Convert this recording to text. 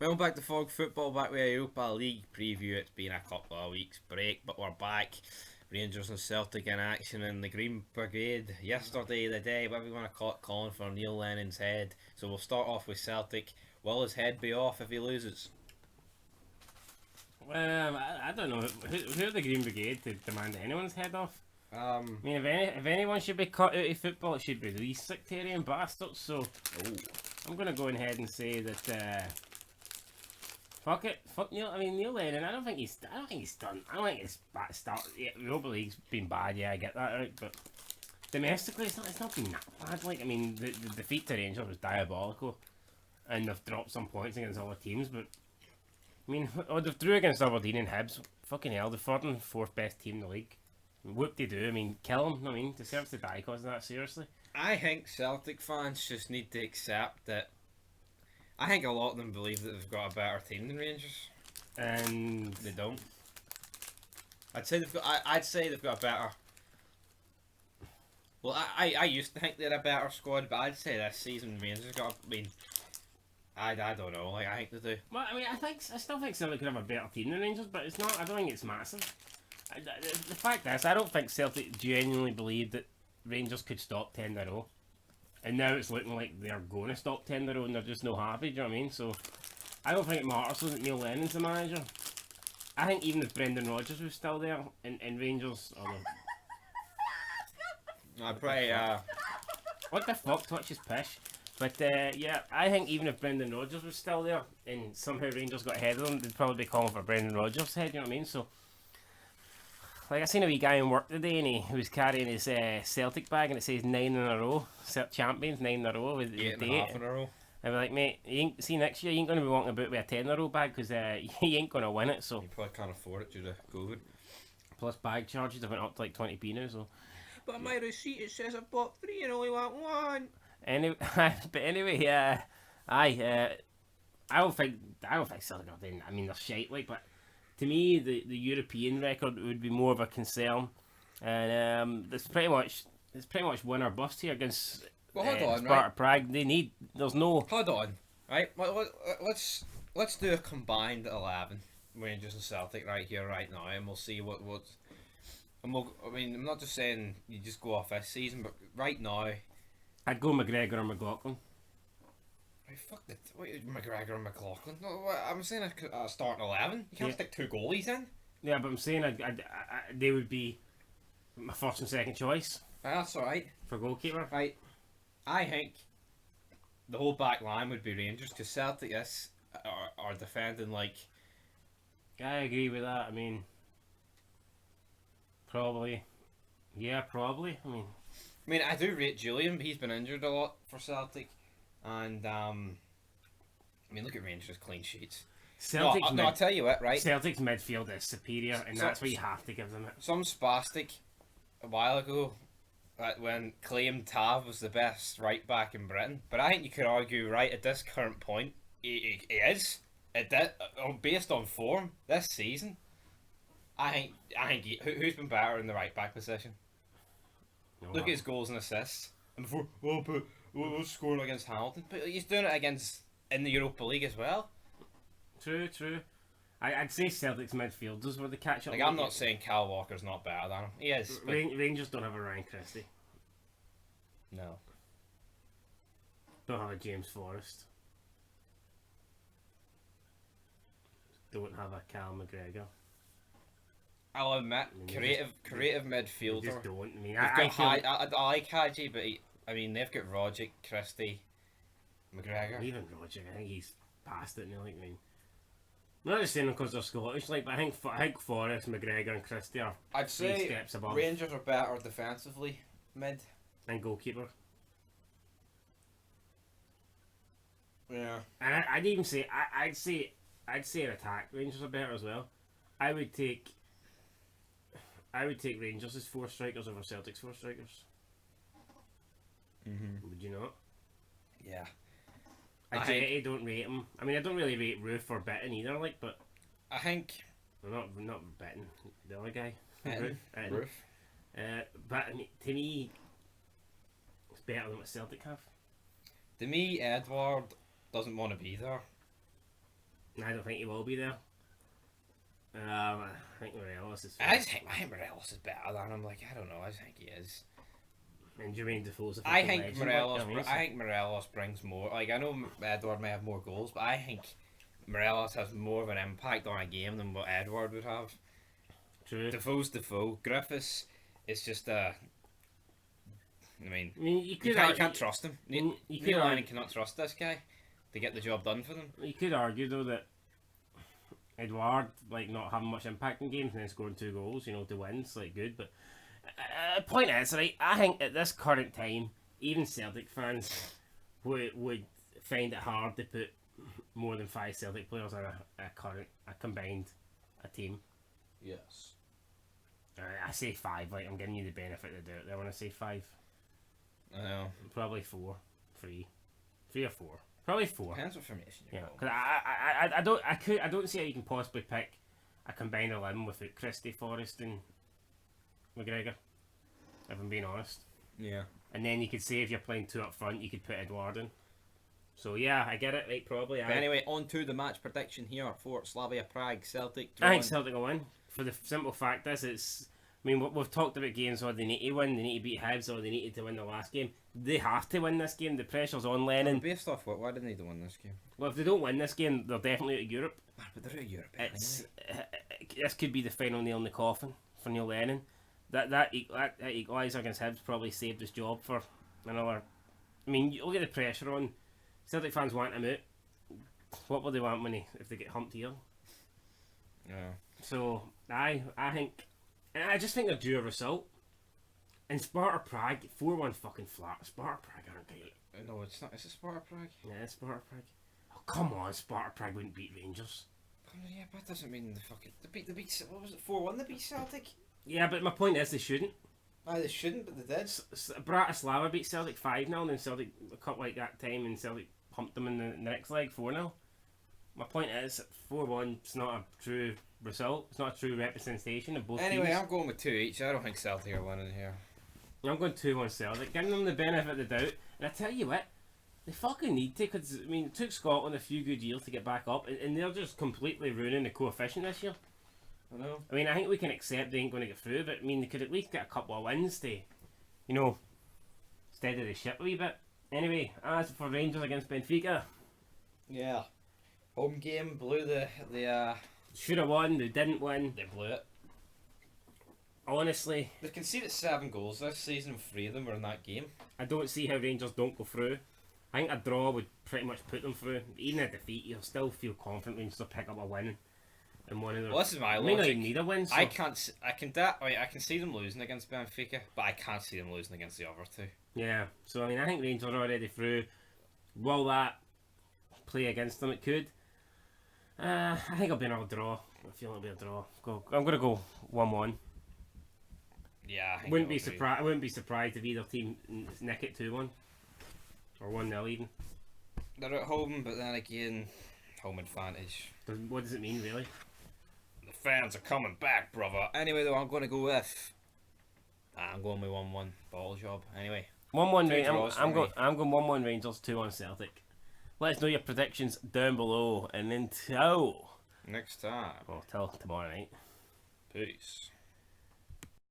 Welcome back to Fog Football, back with a Europa League preview. It's been a couple of weeks break, but we're back. Rangers and Celtic in action in the Green Brigade. Yesterday, the day, whatever you want to call it, calling for Neil Lennon's head. So we'll start off with Celtic. Will his head be off if he loses? I don't know. Who are the Green Brigade to demand anyone's head off? I Um, mean, if anyone should be cut out of football, it should be these sectarian bastards. So oh. I'm gonna go ahead and say that. Fuck it. Fuck Neil. I mean, Neil Lennon. I don't think he's done. I don't think his bad start. Yeah, Europa League's been bad. Yeah, I get that right. But domestically, it's not been that bad. Like, I mean, the defeat to Rangers was diabolical, and they've dropped some points against other teams. But I mean, they've drew against Aberdeen and Hibs. Fucking hell, the third and fourth best team in the league. Whoop they do. I mean, kill them. I mean, deserves to die because of that. Seriously. I think Celtic fans just need to accept that. I think a lot of them believe that they've got a better team than Rangers. And They don't. I'd say they've got a better. Well, I used to think they had a better squad, but I'd say this season Rangers got. I mean, I don't know. Like, I think they do. well, I mean, I still think Celtic could have a better team than Rangers, but it's not. I don't think it's massive. The fact is, I don't think Celtic genuinely believed that Rangers could stop 10 in a row. And now it's looking like they're going to stop 10 in a row and they're just no happy, do you know what I mean? So, I don't think it matters that Neil Lennon's the manager. I think even if Brendan Rodgers was still there in Rangers, I probably, what the fuck, touch his pish. But yeah, I think even if Brendan Rodgers was still there and somehow Rangers got ahead of them, they'd probably be calling for Brendan Rodgers' head, you know what I mean? So, like, I seen a wee guy in work today and he was carrying his Celtic bag and it says 9 in a row, champions 9 in a row with 8.5 in a row. I'd be like, mate, see next year you ain't going to be walking about with a 10 in a row bag because you ain't going to win it. So You probably can't afford it due to COVID. plus bag charges have went up to like 20p now. So But on my receipt it says I bought 3 and only want 1. anyway, but anyway, yeah, I don't think Celtic are doing. I mean, they're shite, like, but to me, the European record would be more of a concern, and it's pretty much win or bust here against Well, hold on, Sparta right? Prague. There's no. Hold on, right? Let's do a combined 11, Rangers and Celtic right here, right now, and we'll see what. And we'll, I mean, I'm not just saying you just go off this season, but right now, I'd go McGregor or McLaughlin. right, fuck the wait, McGregor and McLaughlin. No, I'm saying a starting 11. You can't Yeah. stick 2 goalies in. Yeah, but I'm saying they would be my first and second choice Right, that's all right. for goalkeeper. Right, I think the whole back line would be Rangers because Celtic are defending like. I agree with that. I mean, probably. Yeah, probably. I mean, I do rate Julian, but he's been injured a lot for Celtic, and I mean, look at Rangers' clean sheets. Celtic's No, I'll tell you what, right? Celtic's midfield is superior, and So- that's what you have to give them it. Some spastic a while ago, when claimed Tav was the best right back in Britain, but I think you could argue right at this current point, he is. Based on form this season, I think who's been better in the right back position? No, Look at his goals and assists. And before, but what's scoring against Hamilton? But he's doing it in the Europa League as well. True. I'd say Celtic's midfielders were the catch up. Like, I'm not saying Cal Walker's not better than him. He is. But Rangers don't have a Ryan Christie. no. Don't have a James Forrest. Don't have a Cal McGregor. I'll admit, I mean, creative They midfielder. just don't. I mean, They've I got feel I like Hadji, but I mean, they've got Rogic, Christie, McGregor. even Roger. I think he's past it now. Like, I mean, I'm not just saying because they're Scottish. Like, but I think Forrest, McGregor, and Christie are I'd 3 say steps above. Rangers are better defensively, mid. And goalkeeper. Yeah. And I'd even say I'd say in attack Rangers are better as well. I would take Rangers as 4 strikers over Celtic's 4 strikers. Would you not? Yeah. I don't rate him. I mean, I don't really rate Roof or Bitten either. Like, but I think well, not Bitten, the other guy. Roof. Roof. But I mean, to me, it's better than what Celtic have. To me, Edward doesn't want to be there. I don't think he will be there. I think Morelos is. I think Morelos is better than him. Like, I don't know. I think he is. And Jermaine Defoe's a I fucking think legend, Morelos. like, I think Morelos brings more. Like, I know Edward may have more goals, but I think Morelos has more of an impact on a game than what Edward would have. True. Defoe's Defoe. Griffiths is just a. I mean, you can't trust him. you could Neil argue- Lennon cannot trust this guy to get the job done for them. You could argue though that Edouard, like, not having much impact in games and then scoring 2 goals, you know, to win, it's like good. But point is, right, I think at this current time, even Celtic fans would find it hard to put more than 5 Celtic players on a combined team. Yes. I say 5, like, I'm giving you the benefit of the doubt. I want to say 5. I know. Probably 4, 3 or 4. Probably 4. Depends what formation you're Yeah, going. because I don't see how you can possibly pick a combined 11 without Christie, Forrest, and McGregor. If I'm being honest. Yeah. And then you could say if you're playing 2 up front, you could put Edouard in. So yeah, I get it. Right, probably. But anyway, on to the match prediction here for Slavia Prague, Celtic. I think Celtic will win. For the simple fact is, it's. I mean, we've talked about games where they need to win, they need to beat Hibs, or they needed to win the last game. They have to win this game. The pressure's on Lennon. Based off what? Why didn't they win this game? Well, if they don't win this game, they're definitely out of Europe. But they're out of Europe. It's this could be the final nail in the coffin for Neil Lennon. That equaliser against Hibs probably saved his job for another. I mean, you look at the pressure on Celtic fans. Want him out. What will they want if they get humped here? Yeah. So I think, and I just think they're due a result. And Sparta Prague 4-1 fucking flat. Sparta Prague aren't great. No, it's not. Is it Sparta Prague? Yeah, Sparta Prague. Oh come on, Sparta Prague wouldn't beat Rangers. Yeah, but that doesn't mean the fucking they beat what was it 4-1? They beat Celtic. Yeah, but my point is they shouldn't. Aye, they shouldn't, but they did. Bratislava beat Celtic 5-0, and then Celtic cut like that time, and Celtic pumped them in the next leg 4-0. My point is 4-1. It's not a true result. It's not a true representation of both Anyway, teams. I'm going with 2 each. I don't think Celtic are winning here. I'm going 2-1 Celtic, giving them the benefit of the doubt. And I tell you what, they fucking need to, because I mean, it took Scotland a few good years to get back up, and they're just completely ruining the coefficient this year. I know. I mean, I think we can accept they ain't going to get through, but I mean, they could at least get a couple of wins to, you know, steady the ship a wee bit. Anyway, as for Rangers against Benfica, Yeah. Home game blew the should have won, they didn't win. they blew it. Honestly, They've conceded 7 goals this season. 3 of them were in that game. I don't see how Rangers don't go through. I think a draw would pretty much put them through. Even a defeat, you'll still feel confident Rangers will pick up a win. And one of their, Well, this is my I may not logic. even need a win. So. I can see them losing against Benfica, but I can't see them losing against the other 2. Yeah, so I mean, I think Rangers are already through. Will that play against them? It could. I think it'll be another draw. I feel it'll be a draw. I'm gonna go 1-1. Yeah, I think Wouldn't be it'll surprised. I wouldn't be surprised if either team nick it 2-1 or 1-0 even. They're at home, but then again, home advantage. What does it mean really? The fans are coming back, brother. Anyway, though, I'm going to go with. I'm going with 1-1 ball job. Anyway, 1-1 Two draws I'm for going. me. I'm going 1-1 Rangers, 2-1 Celtic. Let us know your predictions down below, and until next time. till tomorrow night. Peace.